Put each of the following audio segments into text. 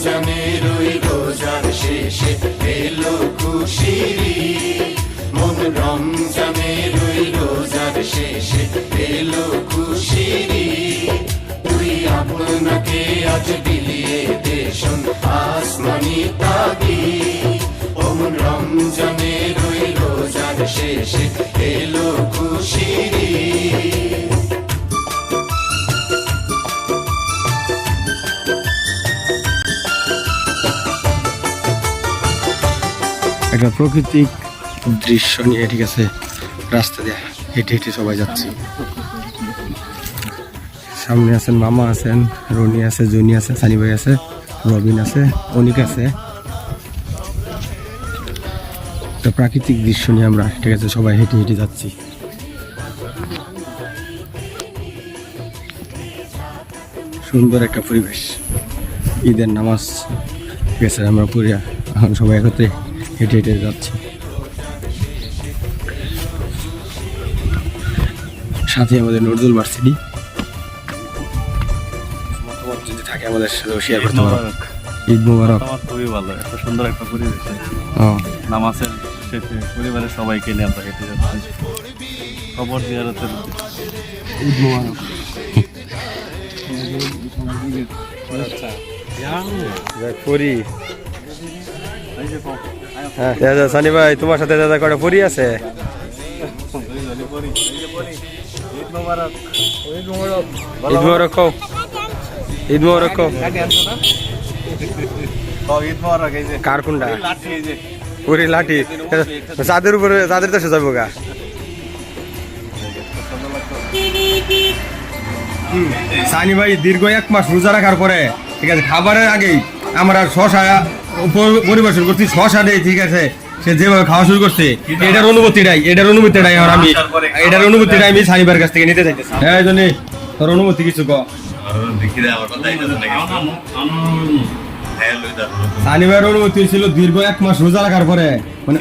রমজানের ওই রোজার শেষে এলো খুশির ঈদ। মন রমজানের ওই রোজার শেষে এলো খুশির ঈদ। তুই আপনাকে আজ বিলিয়ে দে শোন আসমানি তাগিদ। মন রমজানের ওই রোজার শেষে এলো খুশির ঈদ। একটা প্রাকৃতিক দৃশ্য নিয়ে, ঠিক আছে, রাস্তা দিয়ে হেঁটে হেঁটে সবাই যাচ্ছি। সামনে আছেন মামা আছেন, রনি আছে, জনি আছে, সানি ভাই আছে, রবিন আছে, অনিক আছে। একটা প্রাকৃতিক দৃশ্য নিয়ে আমরা, ঠিক আছে, সবাই হেঁটে হেঁটে যাচ্ছি। সুন্দর একটা পরিবেশ, ঈদের নামাজ, ঠিক আছে, আমরা পড়িয়া এখন সবাই একত্রে হেঁটে হেঁটে যাচ্ছি। সাথে আমাদের নজরুল ভার্সিটি। মতামত যদি থাকে আমাদের সাথে শেয়ার করতে পারো। ঈদ মোবারক। খুবই ভালো, এত সুন্দর একটা পরিবেশ। নামাজের শেষে পরিবারের সবাইকে নিয়ে আমরা হেঁটে যাচ্ছি কবর জিয়ারতের। ঈদ মোবারক। পরি, হ্যাঁ সানি ভাই, তোমার সাথে দাদা কটা পরি আছে? ঈদ মোবারক। ঈদ মোবারক কও, ঈদ মোবারক কও। কার কোনটা? পুরি লাঠি, চাঁদের উপরে, চাঁদের দেশে যাবো গা। সানি ভাই দীর্ঘ 1 মাস রোজা রাখার পরে, ঠিক আছে, খাবারের আগেই আমরা শশা পরিবেশন করছি। শশা দেই, ঠিক আছে, সে যেভাবে খাওয়া শুরু করছে, এটার অনুভূতিটাই আর আমি এটার অনুভূতিটাই আমি সানি ভাইয়ের কাছ থেকে নিতে চাইতেছি। হ্যাঁ জনি, তোর অনুভূতি কিছু ক। সানি ভাইয়ের অনুভূতি ছিল দীর্ঘ 1 মাস রোজা রাখার পরে, মানে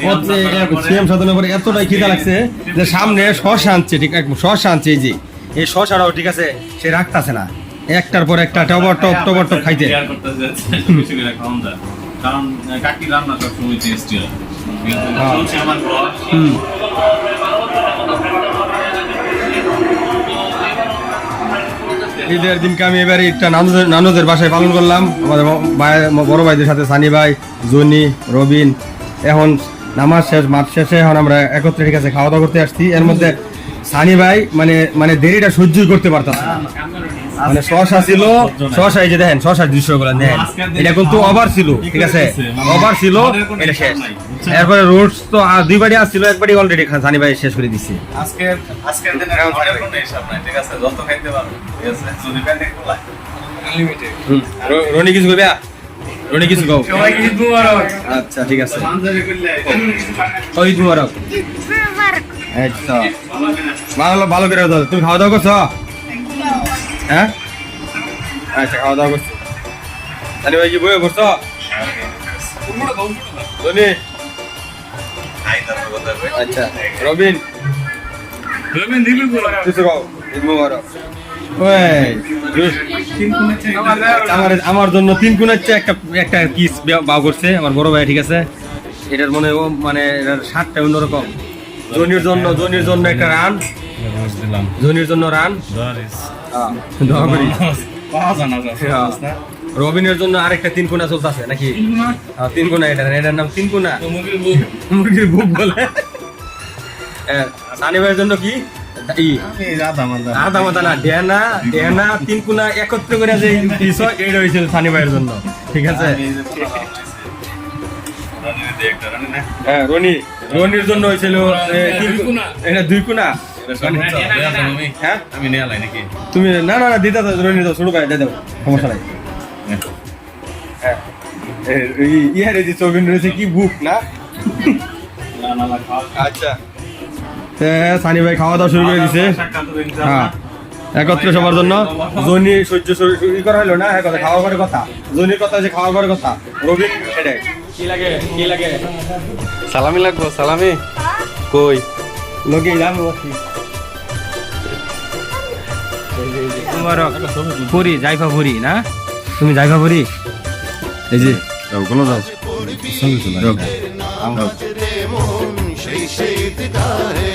সিএম সাধনের পরে এতটাই খিদা লাগছে যে সামনে শশা আনছে, ঠিক আছে, শশা আনছে। এই যে এই শশাটাও, ঠিক আছে, সে রাখতেছে না, একটার পর একটা টপ খাইতে। কারণ কাকি রান্না সবসময় টেস্টি হয়। ঈদের দিনকে আমি এবারে একটা নানুদের বাসায় পালন করলাম, আমাদের বড় ভাইদের সাথে, সানি ভাই, জনি, রবিন। এখন নামাজ শেষ, মাঠ শেষে এখন আমরা একত্রে, ঠিক আছে, খাওয়া দাওয়া করতে আসছি। এর মধ্যে সানি ভাই মানে দেরিটা সহ্যই করতে পারতাম না, মানে শশা ছিল, শশা, এই যে দেখেন শশার দৃশ্যগুলো দেখেন, এটা কিন্তু ওভার ছিল, ঠিক আছে, ওভার ছিল, এটা শেষ। এরপরে রোডস তো 2 বাড়ি আসছিল, 1 বাড়ি অলরেডি সানি ভাই শেষ করে দিচ্ছে। আজকের দিনে অনেক কোনো হিসাব নাই, ঠিক আছে, যত খাইতে পারবো, ঠিক আছে, যদি প্যান্ডে খোলা আনলিমিটেড। রনি কিছু কইবা? রনি কিছু কও। সবাইকে ঈদ মোবারক। আচ্ছা ঠিক আছে, ঈদ মোবারক। আচ্ছা, ভালো করে দাও। তুমি খাওয়া দাওয়া করছো? হ্যাঁ, আচ্ছা, খাওয়া দাওয়া করছো। সানি ভাই কি বই করছো? আচ্ছা, রবিন কিছু কও। ঈদ মোবারক। আমার জন্য 3 গুণের চেয়ে একটা কিস বাউ করছে আমার বড় ভাই, ঠিক আছে। এটার মানে এটার স্বাদটা অন্যরকম। জনির জন্য একটা রান, জনির জন্য রান। রবিনের জন্য আরেকটা 3 কোনা চলতেছে নাকি? 3 কোনা, এটার নাম 3 কোনা, মুরগির বুক বলে। সানি ভাইয়ের জন্য কি আধা মাথা না, ডেনা 3 কোনা একত্র করে যে এইটা হয়েছিল সানি ভাইয়ের জন্য, ঠিক আছে। হ্যাঁ, রনির জন্য হয়েছিল এটা 2 কোনা। হ্যাঁ, আমি নেয়া লাই নাকি? তুমি না দিদা রনি দাও, ছোট ভাই দিয়ে দাও, সমস্যা নাই। হ্যাঁ, ইয়ার এই যে চবিন রয়েছে কি বুক না। আচ্ছা, সানি ভাই খাওয়া দাওয়া শুরু করে দিছে। হ্যাঁ, একত্রে সবার জন্য। জনি সহ্য করা হলো না, কথা খাওয়া পরে কথা, জনির কথা যে খাওয়া পরে কথা। রবি এটাই কি লাগে সালামি লাগবো, সালামি কই লোকে পুরি জাইফা পুরি না, তুমি জাইফা পুরি এই যে যাও কোনো যাও ছবি তোলা যাও। নামাজ রে মন সেই ঈদগাহে